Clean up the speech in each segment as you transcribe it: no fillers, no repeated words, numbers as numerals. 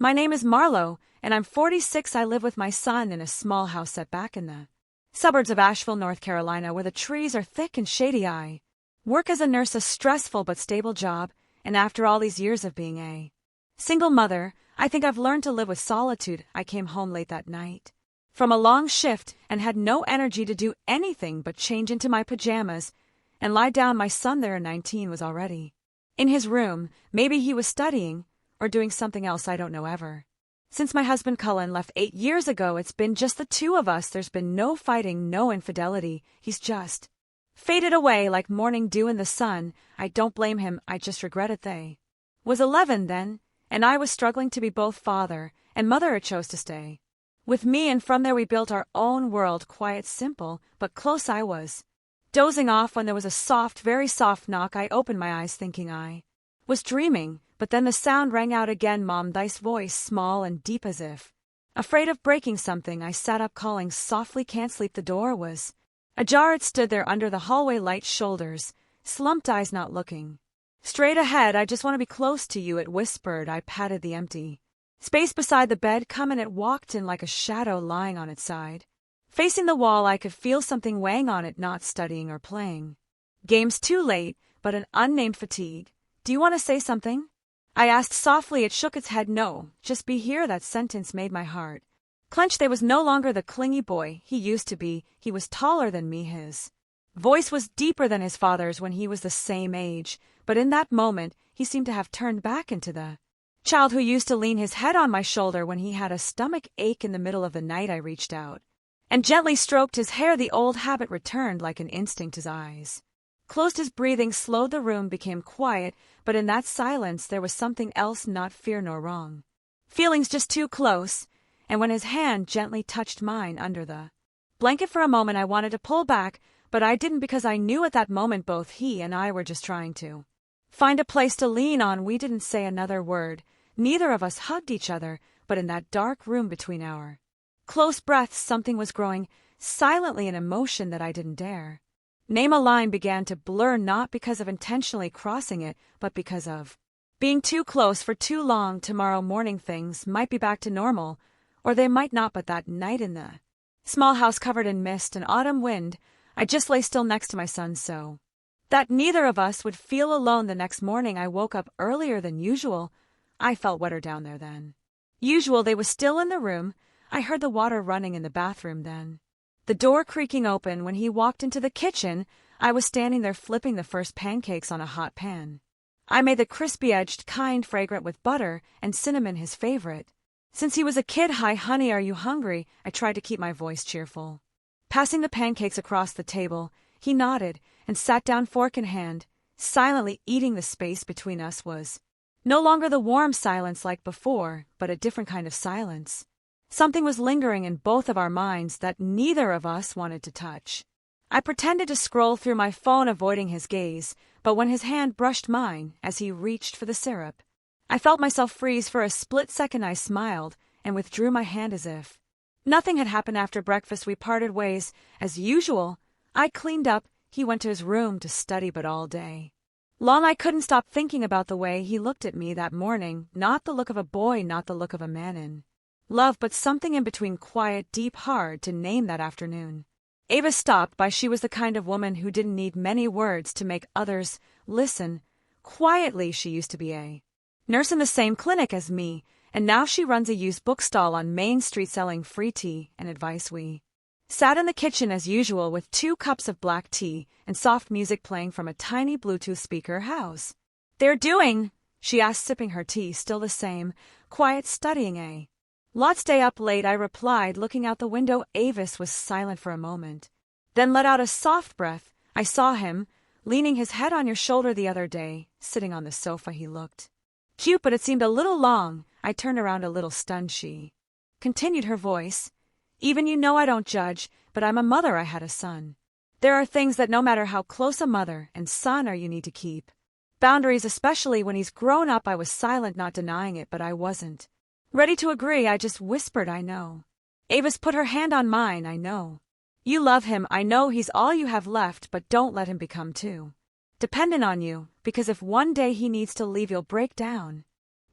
My name is Marlo, and I'm 46. I live with my son in a small house set back in the suburbs of Asheville, North Carolina, where the trees are thick and shady. I work as a nurse, a stressful but stable job, and after all these years of being a single mother, I think I've learned to live with solitude. I came home late that night from a long shift and had no energy to do anything but change into my pajamas and lie down. My son, there 19, was already in his room. Maybe he was studying or doing something else, I don't know. Ever since my husband Cullen left 8 years ago, it's been just the two of us. There's been no fighting, no infidelity. He's just faded away like morning dew in the sun. I don't blame him, I just regret it. They was 11 then, and I was struggling to be both father and mother. I chose to stay with me, and from there we built our own world, quiet, simple, but close. I was dozing off when there was a soft, very soft knock. I opened my eyes thinking I was dreaming, but then the sound rang out again. Mom, thy's voice, small and deep as if afraid of breaking something. I sat up, calling softly, can't sleep. The door was ajar. It stood there under the hallway, light shoulders, slumped eyes, not looking straight ahead. I just want to be close to you, it whispered. I patted the empty space beside the bed. Come in. It walked in like a shadow, lying on its side, facing the wall. I could feel something weighing on it, not studying or playing games too late, but an unnamed fatigue. Do you want to say something? I asked softly. It shook its head. No, just be here. That sentence made my heart clench. There was no longer the clingy boy he used to be. He was taller than me. His voice was deeper than his father's when he was the same age, but in that moment he seemed to have turned back into the child who used to lean his head on my shoulder when he had a stomach ache in the middle of the night. I reached out and gently stroked his hair. The old habit returned like an instinct. His eyes closed, his breathing slowed. The room became quiet, but in that silence there was something else, not fear nor wrong feelings, just too close. And when his hand gently touched mine under the blanket, for a moment I wanted to pull back, but I didn't, because I knew at that moment both he and I were just trying to find a place to lean on. We didn't say another word. Neither of us hugged each other, but in that dark room between our close breaths, something was growing silently, an emotion that I didn't dare name. A line began to blur, not because of intentionally crossing it, but because of being too close for too long. Tomorrow morning things might be back to normal, or they might not. But that night in the small house, covered in mist and autumn wind, I just lay still next to my son so that neither of us would feel alone. The next morning I woke up earlier than usual. I felt wetter down there than usual. They was still in the room. I heard the water running in the bathroom, then the door creaking open. When he walked into the kitchen, I was standing there flipping the first pancakes on a hot pan. I made the crispy-edged kind, fragrant with butter and cinnamon, his favorite since he was a kid. Hi, honey, are you hungry? I tried to keep my voice cheerful. Passing the pancakes across the table, he nodded and sat down, fork in hand, silently eating. The space between us was no longer the warm silence like before, but a different kind of silence. Something was lingering in both of our minds that neither of us wanted to touch. I pretended to scroll through my phone, avoiding his gaze, but when his hand brushed mine as he reached for the syrup, I felt myself freeze. For a split second I smiled and withdrew my hand as if nothing had happened. After breakfast we parted ways as usual. I cleaned up, he went to his room to study, but all day long I couldn't stop thinking about the way he looked at me that morning. Not the look of a boy, not the look of a man in love, but something in between, quiet, deep, hard to name. That afternoon Ava stopped by. She was the kind of woman who didn't need many words to make others listen quietly. She used to be a nurse in the same clinic as me, and now she runs a used bookstall on Main Street selling free tea and advice. We sat in the kitchen as usual with 2 cups of black tea and soft music playing from a tiny Bluetooth speaker. How's they're doing? She asked, sipping her tea. Still the same, quiet, studying. A lot. Stay up late, I replied, looking out the window. Avis was silent for a moment, then let out a soft breath. I saw him leaning his head on your shoulder the other day, sitting on the sofa. He looked cute, but it seemed a little long. I turned around a little stunned. She continued, her voice even. You know I don't judge, but I'm a mother. I had a son. There are things that no matter how close a mother and son are, you need to keep boundaries, especially when he's grown up. I was silent, not denying it, but I wasn't ready to agree. I just whispered, I know. Avis put her hand on mine. I know you love him. I know he's all you have left, but don't let him become too dependent on you, because if one day he needs to leave, you'll break down.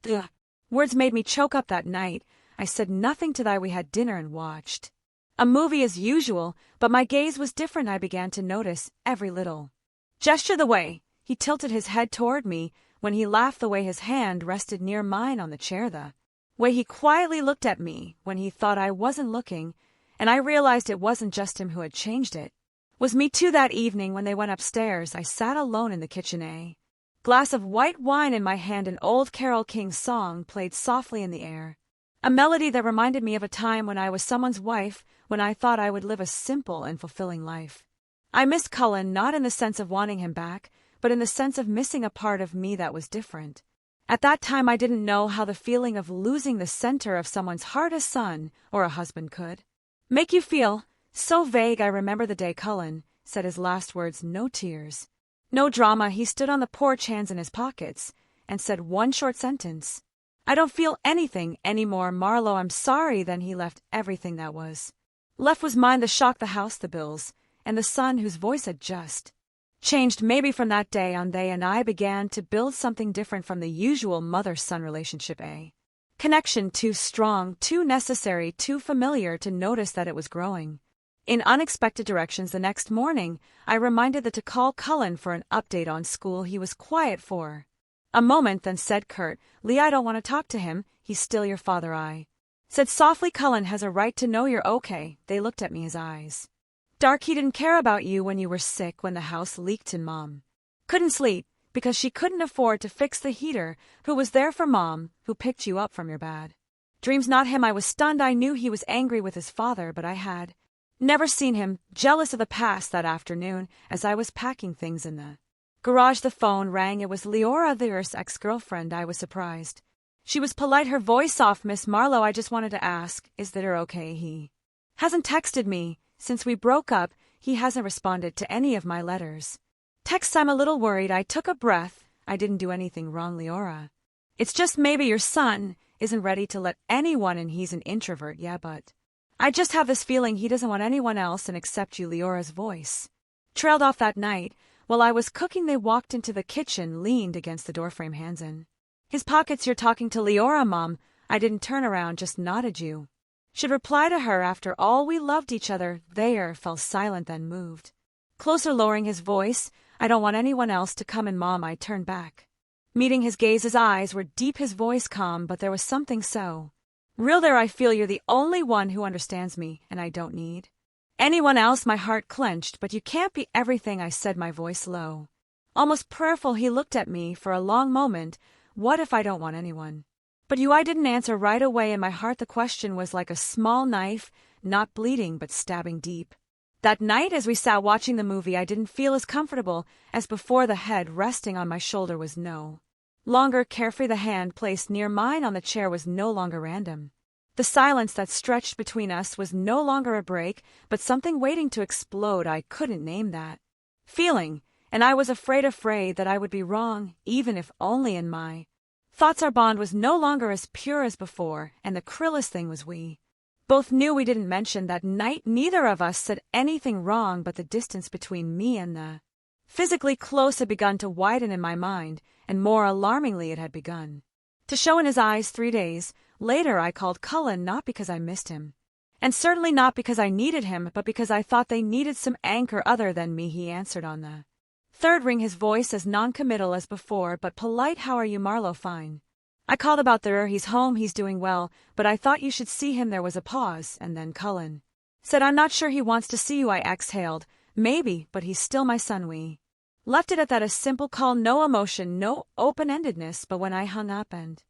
The Words made me choke up that night. I said nothing to thy we had dinner and watched a movie as usual, but my gaze was different. I began to notice every little gesture, the way he tilted his head toward me when he laughed, the way his hand rested near mine on the chair, the way he quietly looked at me when he thought I wasn't looking, and I realized it wasn't just him who had changed. It was me too. That evening when they went upstairs, I sat alone in the kitchen, a glass of white wine in my hand. An old Carole King song played softly in the air, a melody that reminded me of a time when I was someone's wife, when I thought I would live a simple and fulfilling life. I missed Cullen, not in the sense of wanting him back, but in the sense of missing a part of me that was different. At that time I didn't know how the feeling of losing the center of someone's heart, a son or a husband, could make you feel. So vague. I remember the day Cullen said his last words, no tears, no drama. He stood on the porch, hands in his pockets, and said one short sentence. I don't feel anything anymore, Marlo, I'm sorry. Then he left. Everything that was left was mine, the shock, the house, the bills, and the son whose voice had just changed. Maybe from that day on, they and I began to build something different from the usual mother-son relationship, a connection too strong, too necessary, too familiar to notice that it was growing in unexpected directions. The next morning, I reminded that to call Cullen for an update on school. He was quiet for a moment, then said curt, Lee, I don't want to talk to him. He's still your father. I said softly, Cullen has a right to know you're okay. They looked at me, his eyes dark. He didn't care about you when you were sick, when the house leaked and Mom couldn't sleep because she couldn't afford to fix the heater, who was there for Mom, who picked you up from your bad dreams, not him. I was stunned. I knew he was angry with his father, but I had never seen him jealous of the past. That afternoon, as I was packing things in the garage, the phone rang. It was Leora, their's ex-girlfriend. I was surprised. She was polite, her voice soft. Miss Marlo, I just wanted to ask, is that okay? He hasn't texted me since we broke up. He hasn't responded to any of my letters. Texts. I'm a little worried. I took a breath. I didn't do anything wrong, Leora. It's just maybe your son isn't ready to let anyone in. He's an introvert, yeah, but I just have this feeling he doesn't want anyone else and except you. Leora's voice trailed off. That night, while I was cooking, they walked into the kitchen, leaned against the doorframe, hands in his pockets. You're talking to Leora, Mom. I didn't turn around, just nodded. You should reply to her. After all, we loved each other. Thayer fell silent, then moved closer, lowering his voice. I don't want anyone else to come in, Mom. I turned back, meeting his gaze. His eyes were deep, his voice calm, but there was something so real there. I feel you're the only one who understands me, and I don't need anyone else. My heart clenched. But you can't be everything, I said, my voice low, almost prayerful. He looked at me for a long moment. What if I don't want anyone but you? I didn't answer right away. In my heart, the question was like a small knife, not bleeding but stabbing deep. That night, as we sat watching the movie, I didn't feel as comfortable as before. The head resting on my shoulder was no longer carefree. The hand placed near mine on the chair was no longer random. The silence that stretched between us was no longer a break, but something waiting to explode. I couldn't name that feeling, and I was afraid that I would be wrong, even if only in my thoughts. Our bond was no longer as pure as before, and the cruelest thing was we both knew. We didn't mention that night. Neither of us said anything wrong, but the distance between me and the physically close had begun to widen in my mind, and more alarmingly, it had begun to show in his eyes. 3 days later, I called Cullen, not because I missed him, and certainly not because I needed him, but because I thought they needed some anchor other than me. He answered on the third ring, his voice as non-committal as before, but polite. How are you, Marlo? Fine. I called about there. He's home, he's doing well, but I thought you should see him. There was a pause, and then Cullen said, I'm not sure he wants to see you. I exhaled. Maybe, but he's still my son. We left it at that, a simple call, no emotion, no open-endedness. But when I hung up and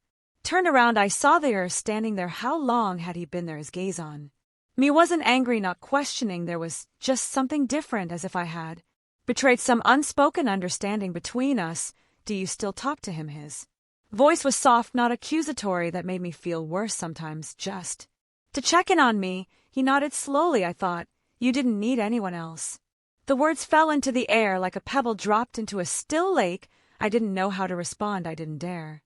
turned around, I saw Thayer standing there. How long had he been there? His gaze on me wasn't angry, not questioning. There was just something different, as if I had betrayed some unspoken understanding between us. Do you still talk to him? His voice was soft, not accusatory. That made me feel worse sometimes. Just to check in on me. He nodded slowly. I thought you didn't need anyone else. The words fell into the air like a pebble dropped into a still lake. I didn't know how to respond. I didn't dare.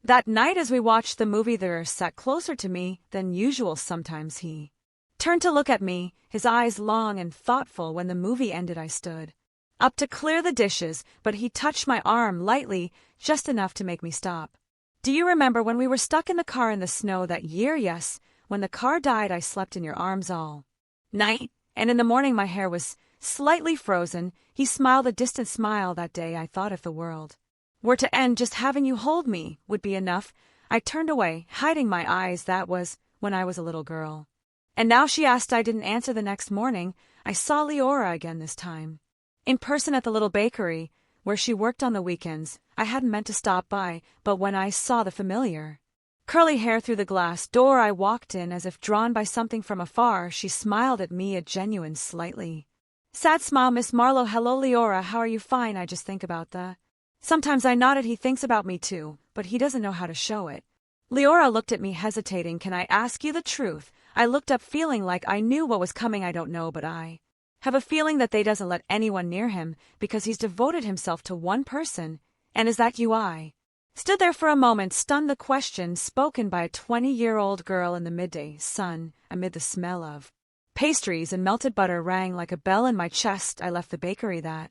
That night, as we watched the movie, Thayer sat closer to me than usual. Sometimes he turned to look at me, his eyes long and thoughtful. When the movie ended, I stood up to clear the dishes, but he touched my arm lightly, just enough to make me stop. Do you remember when we were stuck in the car in the snow that year? Yes, when the car died I slept in your arms all night, and in the morning my hair was slightly frozen. He smiled a distant smile that day. I thought if the world were to end, just having you hold me would be enough. I turned away, hiding my eyes. That was when I was a little girl. And now she asked. I didn't answer. The next morning, I saw Leora again, this time in person at the little bakery where she worked on the weekends. I hadn't meant to stop by, but when I saw the familiar curly hair through the glass door, I walked in as if drawn by something from afar. She smiled at me, a genuine, slightly sad smile. Miss Marlowe. Hello, Leora. How are you? Fine. I just think about the Sometimes. I nodded. He thinks about me too, but he doesn't know how to show it. Leora looked at me, hesitating. Can I ask you the truth? I looked up, feeling like I knew what was coming. I don't know, but I have a feeling that they doesn't let anyone near him because he's devoted himself to one person. And is that you? I stood there for a moment, stunned. The question, spoken by a 20-year-old girl in the midday sun, amid the smell of pastries and melted butter, rang like a bell in my chest. I left the bakery that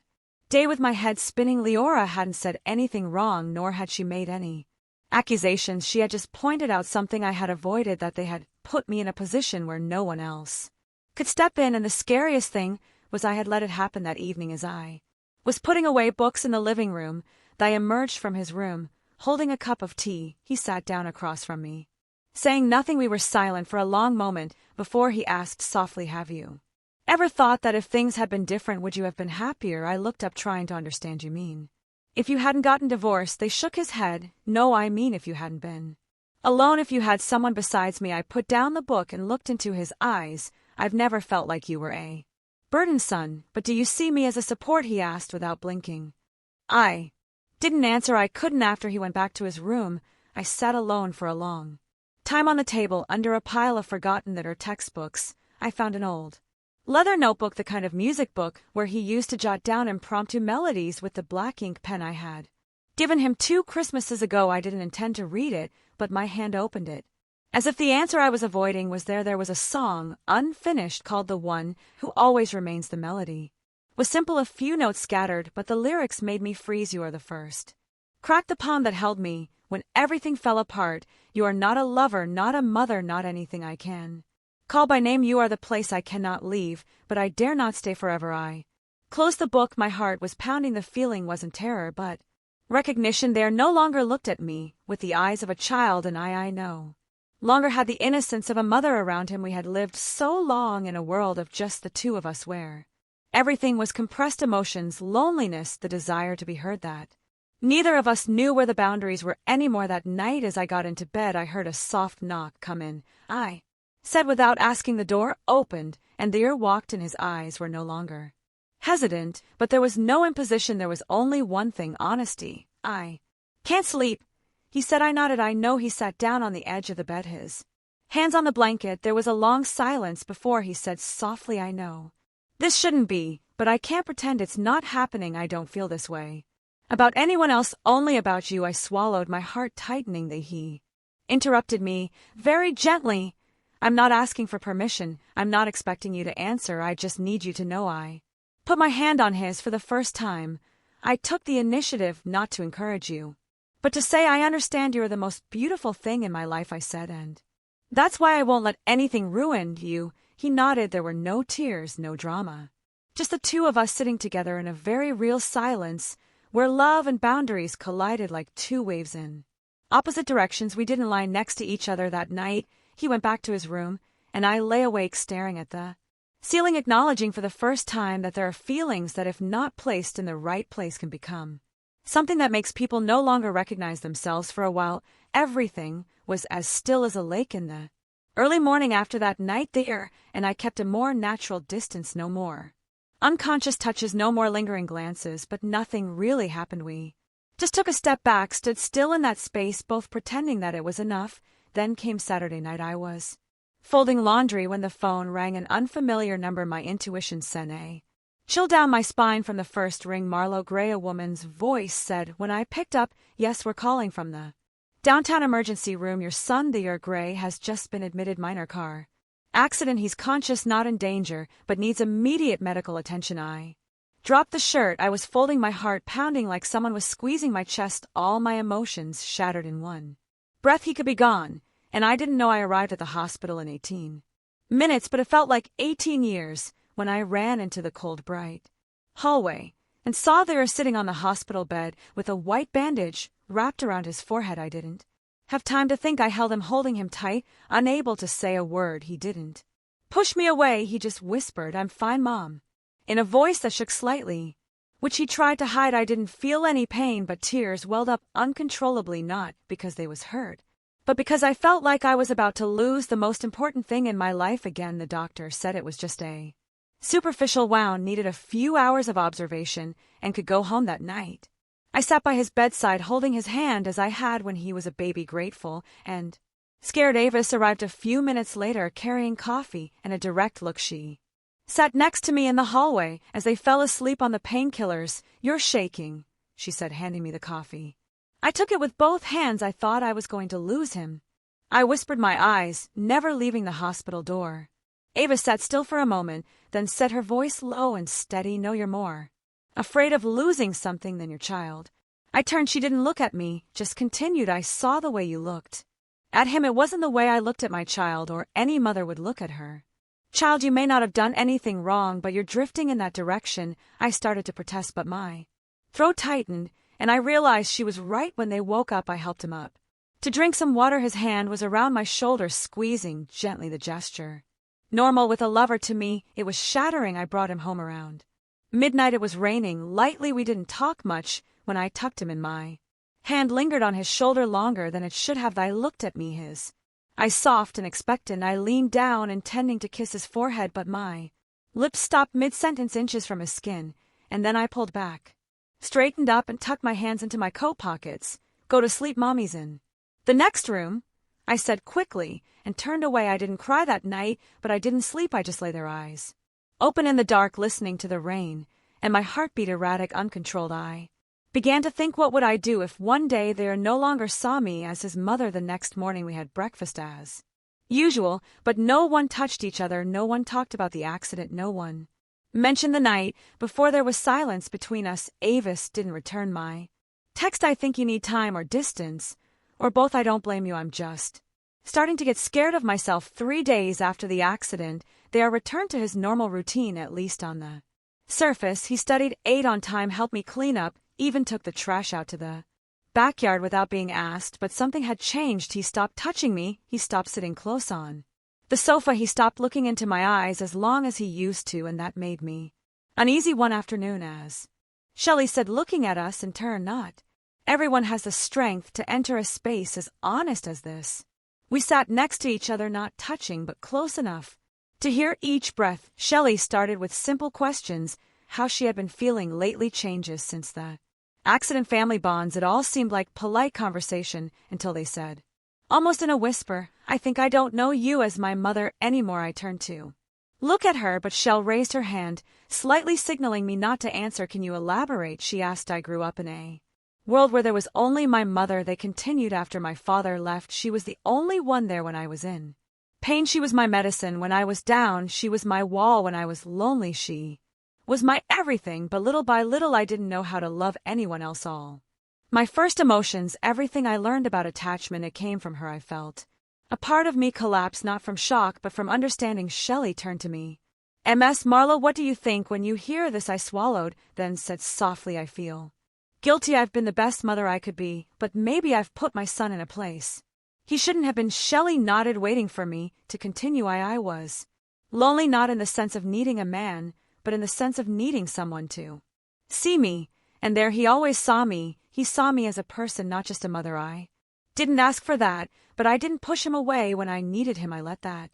day with my head spinning. Leora hadn't said anything wrong, nor had she made any accusations. She had just pointed out something I had avoided, that they had put me in a position where no one else could step in, and the scariest thing was I had let it happen that evening. As I was putting away books in the living room, I emerged from his room, holding a cup of tea. He sat down across from me, saying nothing. We were silent for a long moment before he asked softly, have you ever thought that if things had been different, would you have been happier? I looked up, trying to understand. You mean if you hadn't gotten divorced? They shook his head. No, I mean if you hadn't been alone, if you had someone besides me. I put down the book and looked into his eyes. I've never felt like you were a burden, son, but do you see me as a support? He asked without blinking. I didn't answer. I couldn't. After he went back to his room, I sat alone for a long time on the table. Under a pile of forgotten that are textbooks, I found an old leather notebook, the kind of music book where he used to jot down impromptu melodies with the black ink pen I had given him 2 Christmases ago. I didn't intend to read it, but my hand opened it. As if the answer I was avoiding was there. There was a song, unfinished, called The One Who Always Remains. The melody was simple, a few notes scattered, but the lyrics made me freeze. You are the first crack, the palm that held me when everything fell apart. You are not a lover, not a mother, not anything I can call by name. You are the place I cannot leave, but I dare not stay forever. I closed the book. My heart was pounding. The feeling wasn't terror, but recognition. There no longer looked at me with the eyes of a child, and I no longer had the innocence of a mother around him. We had lived so long in a world of just the two of us, where everything was compressed emotions, loneliness, the desire to be heard, that neither of us knew where the boundaries were anymore. That night as I got into bed, I heard a soft knock. Come in, I said without asking. The door opened, and Dear walked in. His eyes were no longer hesitant, but there was no imposition. There was only one thing, honesty. I can't sleep, he said. I nodded. I know. He sat down on the edge of the bed, his hands on the blanket. There was a long silence before he said softly, I know this shouldn't be, but I can't pretend it's not happening. I don't feel this way about anyone else, only about you. I swallowed, my heart tightening. He interrupted me very gently. I'm not asking for permission. I'm not expecting you to answer. I just need you to know. I put my hand on his for the first time. I took the initiative, not to encourage you, but to say, I understand. You're the most beautiful thing in my life, I said, and that's why I won't let anything ruin you. He nodded. There were no tears, no drama. Just the two of us sitting together in a very real silence where love and boundaries collided like 2 waves in opposite directions. We didn't lie next to each other that night. He went back to his room, and I lay awake staring at the ceiling, acknowledging for the first time that there are feelings that, if not placed in the right place, can become something that makes people no longer recognize themselves. For a while, everything was as still as a lake in the early morning after that night there, and I kept a more natural distance. No more unconscious touches, no more lingering glances, but nothing really happened. We just took a step back, stood still in that space, both pretending that it was enough. Then came Saturday night. I was folding laundry when the phone rang, an unfamiliar number. My intuition sent a chill down my spine from the first ring. Marlowe Gray, a woman's voice said when I picked up. Yes, we're calling from the downtown emergency room. Your son, Dear Gray, has just been admitted. Minor car accident. He's conscious, not in danger, but needs immediate medical attention. I dropped the shirt I was folding, my heart pounding like someone was squeezing my chest, all my emotions shattered in one breath he could be gone, and I didn't know I arrived at the hospital in 18 minutes, but it felt like 18 years when I ran into the cold, bright hallway and saw they were sitting on the hospital bed with a white bandage wrapped around his forehead. I didn't have time to think. I held him, holding him tight, unable to say a word. He didn't push me away. He just whispered, "I'm fine, Mom," in a voice that shook slightly, which he tried to hide. I didn't feel any pain, but tears welled up uncontrollably, not because they was hurt, but because I felt like I was about to lose the most important thing in my life again. The doctor said it was just a superficial wound, needed a few hours of observation, and could go home that night. I sat by his bedside, holding his hand as I had when he was a baby, grateful and scared. Avis arrived a few minutes later, carrying coffee and a direct look. She sat next to me in the hallway as they fell asleep on the painkillers. "You're shaking," she said, handing me the coffee. I took it with both hands. I thought I was going to lose him. I whispered, my eyes never leaving the hospital door. Ava sat still for a moment, then said, her voice low and steady, "No, you're more afraid of losing something than your child." I turned. She didn't look at me, just continued, "I saw the way you looked at him. It wasn't the way I looked at my child, or any mother would look at her child. You may not have done anything wrong, but you're drifting in that direction." I started to protest, but my throat tightened, and I realized she was right. When they woke up, I helped him up to drink some water. His hand was around my shoulder, squeezing gently, the gesture normal with a lover. To me, it was shattering. I brought him home around midnight. It was raining lightly. We didn't talk much. When I tucked him in, my hand lingered on his shoulder longer than it should have. I looked at me, his eyes soft and expectant. I leaned down, intending to kiss his forehead, but my lips stopped mid-sentence, inches from his skin, and then I pulled back, straightened up, and tucked my hands into my coat pockets. "Go to sleep, Mommy's in the next room," I said quickly, and turned away. I didn't cry that night, but I didn't sleep. I just lay there, eyes open in the dark, listening to the rain, and my heartbeat erratic, uncontrolled. I began to think, what would I do if one day they no longer saw me as his mother? The next morning we had breakfast as usual, but no one touched each other. No one talked about the accident. No one mentioned the night before. There was silence between us. Avis didn't return my text. "I think you need time or distance, or both. I don't blame you. I'm just starting to get scared of myself." 3 days after the accident, they returned to his normal routine, at least on the surface. He studied, ate on time, helped me clean up, even took the trash out to the backyard without being asked. But something had changed. He stopped touching me. He stopped sitting close on the sofa. He stopped looking into my eyes as long as he used to, and that made me uneasy. One afternoon, as Shelley said, looking at us in turn, "Not everyone has the strength to enter a space as honest as this." We sat next to each other, not touching, but close enough to hear each breath. Shelley started with simple questions: how she had been feeling lately, changes since the accident, family bonds. It all seemed like polite conversation until they said, almost in a whisper, "I think I don't know you as my mother anymore." I turned to look at her, but Shell raised her hand, slightly signaling me not to answer. "Can you elaborate?" she asked. "I grew up in a world where there was only my mother," they continued. "After my father left, she was the only one there when I was in pain. She was my medicine when I was down. She was my wall when I was lonely. She was my everything." But little by little, I didn't know how to love anyone else. All my first emotions, everything I learned about attachment, it came from her. I felt a part of me collapse, not from shock, but from understanding. Shelley turned to me. "Ms. Marlowe, what do you think when you hear this?" I swallowed, then said softly, "I feel guilty. I've been the best mother I could be, but maybe I've put my son in a place he shouldn't have been." Shelley nodded, waiting for me to continue. I was lonely, not in the sense of needing a man, but in the sense of needing someone to see me, and there he always saw me. He saw me as a person, not just a mother. I didn't ask for that, but I didn't push him away when I needed him. I let that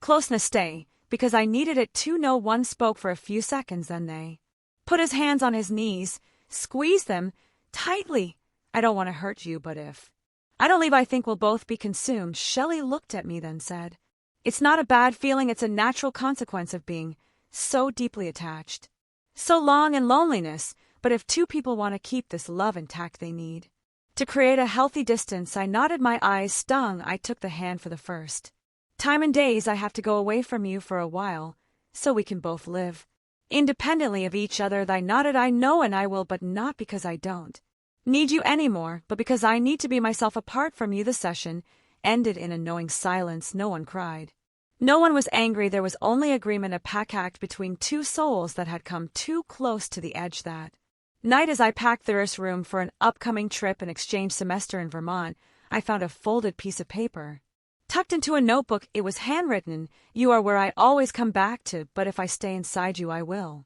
closeness stay, because I needed it too. No one spoke for a few seconds, then they put his hands on his knees, squeezed them tightly. "I don't want to hurt you, but if I don't leave, I think we'll both be consumed." Shelley looked at me, then said, "It's not a bad feeling. It's a natural consequence of being so deeply attached so long in loneliness. But if two people want to keep this love intact, they need to create a healthy distance." I nodded, my eyes stung. I took the hand. "For the first time in days, I have to go away from you for a while, so we can both live independently of each other." I nodded. "I know, and I will, but not because I don't need you anymore, but because I need to be myself apart from you. The session ended in a knowing silence. No one cried. No one was angry. There was only agreement, a pact between two souls that had come too close to the edge. That night, as I packed the room for an upcoming trip and exchange semester in Vermont, I found a folded piece of paper. Tucked into a notebook, it was handwritten. You are where I always come back to, but if I stay inside you, I will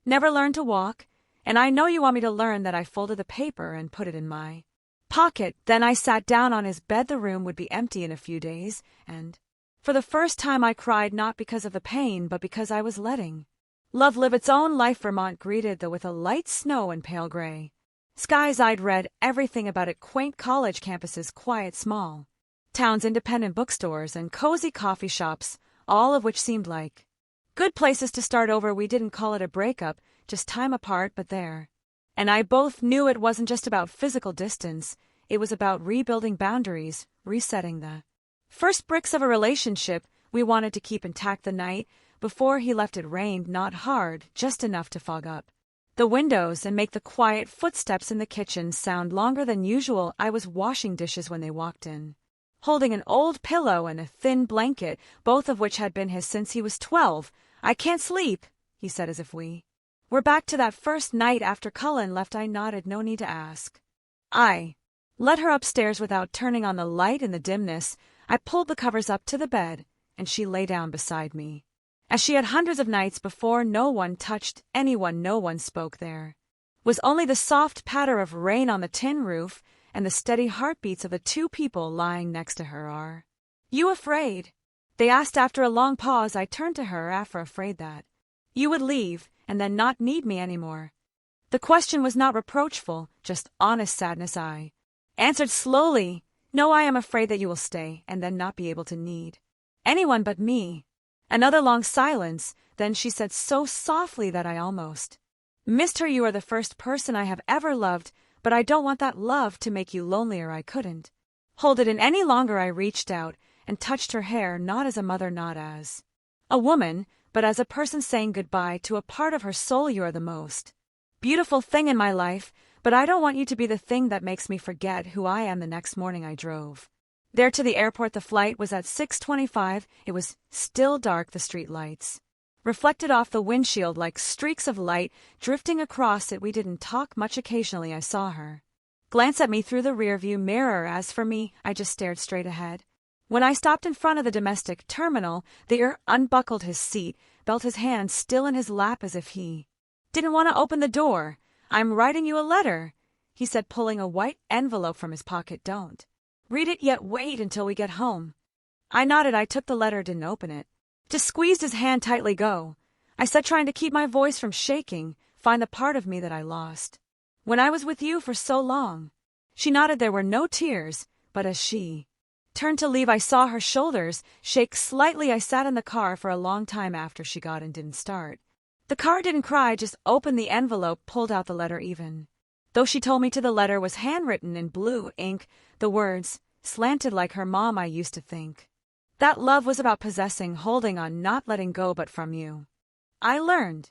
never learn to walk, and I know you want me to learn that. I folded the paper and put it in my pocket. Then I sat down on his bed. The room would be empty in a few days, and for the first time I cried, not because of the pain, but because I was letting love live its own life. Vermont greeted the with a light snow and pale gray skies. I'd read everything about it: quaint college campuses, quiet small towns, independent bookstores, and cozy coffee shops, all of which seemed like good places to start over. We didn't call it a breakup, just time apart, but there and I both knew it wasn't just about physical distance. It was about rebuilding boundaries, resetting the first bricks of a relationship we wanted to keep intact. The night before he left, it rained, not hard, just enough to fog up the windows and make the quiet footsteps in the kitchen sound longer than usual. I was washing dishes when they walked in, holding an old pillow and a thin blanket, both of which had been his since he was 12. I can't sleep, he said, as if we were back to that first night after Cullen left. I nodded. No need to ask. I led her upstairs without turning on the light. In the dimness, I pulled the covers up to the bed, and she lay down beside me. As she had hundreds of nights before, no one touched anyone, no one spoke. There was only the soft patter of rain on the tin roof and the steady heartbeats of the two people lying next to her. Are you afraid? They asked after a long pause. I turned to her. Afraid that you would leave and then not need me anymore. The question was not reproachful, just honest sadness. I answered slowly, no, I am afraid that you will stay and then not be able to need anyone but me. Another long silence. Then she said so softly that I almost missed her, you are the first person I have ever loved, but I don't want that love to make you lonelier. I couldn't hold it in any longer. I reached out and touched her hair, not as a mother, not as a woman, but as a person saying goodbye to a part of her soul. You are the most beautiful thing in my life, but I don't want you to be the thing that makes me forget who I am. The next morning I drove there to the airport. The flight was at 6:25. It was still dark. The street lights reflected off the windshield like streaks of light drifting across it. We didn't talk much. Occasionally I saw her glance at me through the rearview mirror. As for me, I just stared straight ahead. When I stopped in front of the domestic terminal, the ear unbuckled his seat, felt his hand still in his lap as if he didn't want to open the door. I'm writing you a letter, he said, pulling a white envelope from his pocket. Don't read it yet. Wait until we get home. I nodded. I took the letter, didn't open it. Just squeezed his hand tightly. Go, I said, trying to keep my voice from shaking. Find the part of me that I lost when I was with you for so long. She nodded. There were no tears, but as she turned to leave, I saw her shoulders shake slightly. I sat in the car for a long time after she got in. Didn't start the car, didn't cry, just opened the envelope, pulled out the letter. Even though she told me to, the letter was handwritten in blue ink, the words slanted like her mom. I used to think that love was about possessing, holding on, not letting go, but from you I learned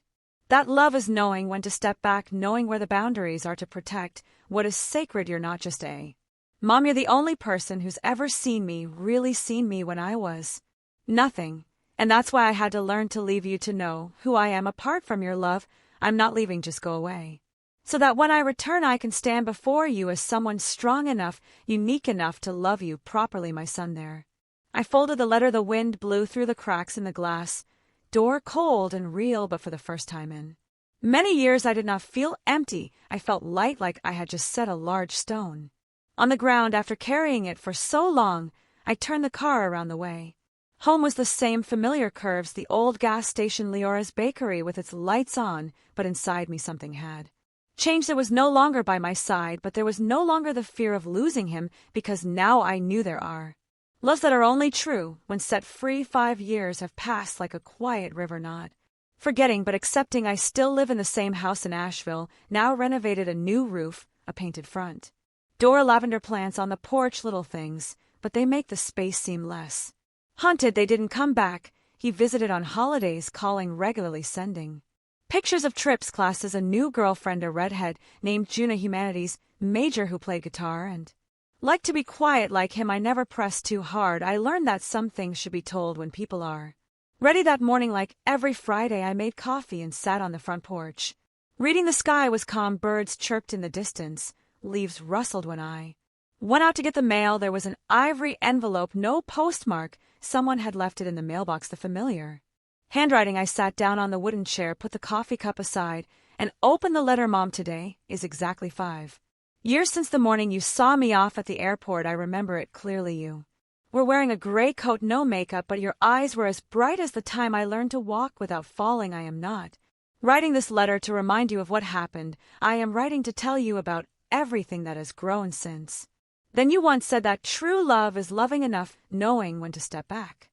that love is knowing when to step back, knowing where the boundaries are to protect what is sacred. You're not just a mom, you're the only person who's ever seen me, really seen me when I was nothing. And that's why I had to learn to leave you to know who I am. Apart from your love, I'm not leaving. Just go away, so that when I return, I can stand before you as someone strong enough, unique enough to love you properly. My son. There I folded the letter. The wind blew through the cracks in the glass door, cold and real, but for the first time in many years I did not feel empty. I felt light, like I had just set a large stone on the ground. After carrying it for so long, I turned the car around. The way home was the same familiar curves, the old gas station, Leora's bakery with its lights on, but inside me something had changed. There was no longer by my side, but there was no longer the fear of losing him, because now I knew there are loves that are only true when set free. 5 years have passed like a quiet river, not forgetting but accepting. I still live in the same house in Asheville, now renovated, a new roof, a painted front door, lavender plants on the porch, little things, but they make the space seem less haunted. They didn't come back. He visited on holidays, calling regularly, sending Pictures of trips, classes, a new girlfriend, a redhead named Juna, humanities major who played guitar, and like to be quiet like him. I never pressed too hard. I learned that some things should be told when people are ready. That morning, like every Friday, I made coffee and sat on the front porch. Reading. The sky was calm, birds chirped in the distance, leaves rustled when I went out to get the mail. There was an ivory envelope, no postmark. Someone had left it in the mailbox, the familiar handwriting. I sat down on the wooden chair, put the coffee cup aside, and opened the letter. Mom, today is exactly 5 years since the morning you saw me off at the airport. I remember it clearly. You were wearing a gray coat, no makeup, but your eyes were as bright as the time I learned to walk without falling. I am not writing this letter to remind you of what happened. I am writing to tell you about everything that has grown since then. You once said that true love is loving enough, knowing when to step back.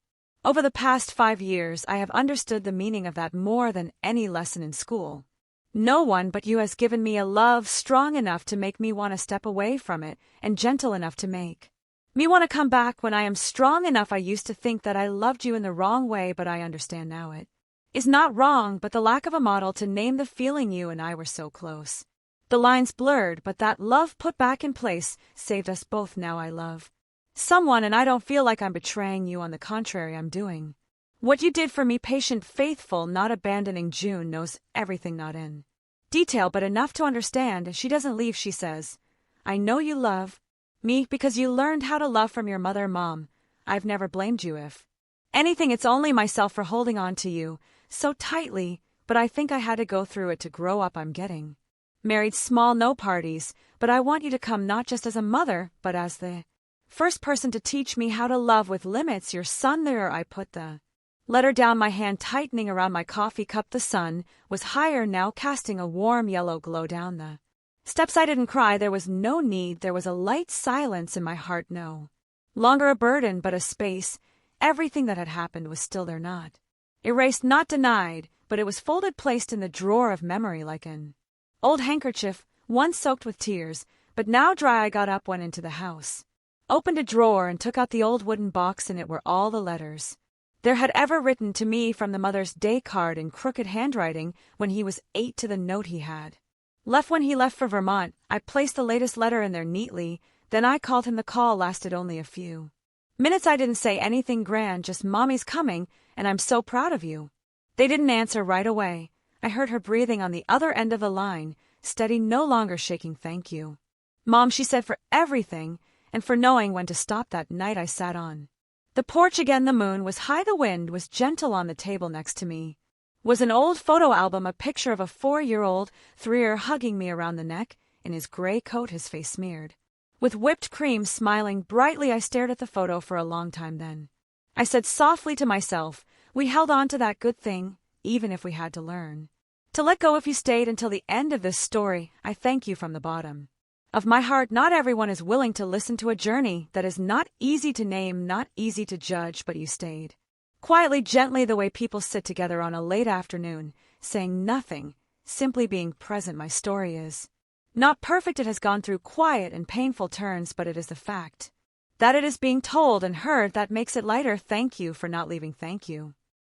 Over the past 5 years, I have understood the meaning of that more than any lesson in school. No one but you has given me a love strong enough to make me want to step away from it, and gentle enough to make me want to come back when I am strong enough. I used to think that I loved you in the wrong way, but I understand now it is not wrong, but the lack of a model to name the feeling. You and I were so close. The lines blurred, but that love put back in place saved us both. Now I love someone, and I don't feel like I'm betraying you. On the contrary, I'm doing what you did for me, patient, faithful, not abandoning. June knows everything, not in detail, but enough to understand. She doesn't leave. She says, I know you love me because you learned how to love from your mother. Mom, I've never blamed you. If anything, it's only myself for holding on to you so tightly, but I think I had to go through it to grow up. I'm getting married, small, no parties, but I want you to come, not just as a mother, but as the first person to teach me how to love with limits. Your son. There. I put the letter down, my hand tightening around my coffee cup. The sun was higher now, casting a warm yellow glow down the steps. I didn't cry. There was no need. There was a light silence in my heart, no longer a burden, but a space. Everything that had happened was still there, not erased, not denied, but it was folded, placed in the drawer of memory like an old handkerchief, once soaked with tears, but now dry. I got up, went into the house, opened a drawer, and took out the old wooden box. In it were all the letters there had ever written to me, from the Mother's Day card in crooked handwriting when he was 8 to the note he had left when he left for Vermont. I placed the latest letter in there neatly, then I called him. The call lasted only a few minutes. I didn't say anything grand, just, Mommy's coming, and I'm so proud of you. They didn't answer right away. I heard her breathing on the other end of the line, steady, no longer shaking. Thank you, Mom, she said, for everything, and for knowing when to stop. That night I sat on the porch again. The moon was high, the wind was gentle. On the table next to me was an old photo album, a picture of a 4-year-old, 3-year, hugging me around the neck, in his gray coat, his face smeared with whipped cream, smiling brightly. I stared at the photo for a long time. Then I said softly to myself, we held on to that good thing, even if we had to learn to let go. If you stayed until the end of this story, I thank you from the bottom of my heart. Not everyone is willing to listen to a journey that is not easy to name, not easy to judge, but you stayed quietly, gently, the way people sit together on a late afternoon, saying nothing, simply being present. My story is not perfect. It has gone through quiet and painful turns, but it is the fact that it is being told and heard that makes it lighter. Thank you for not leaving. Thank you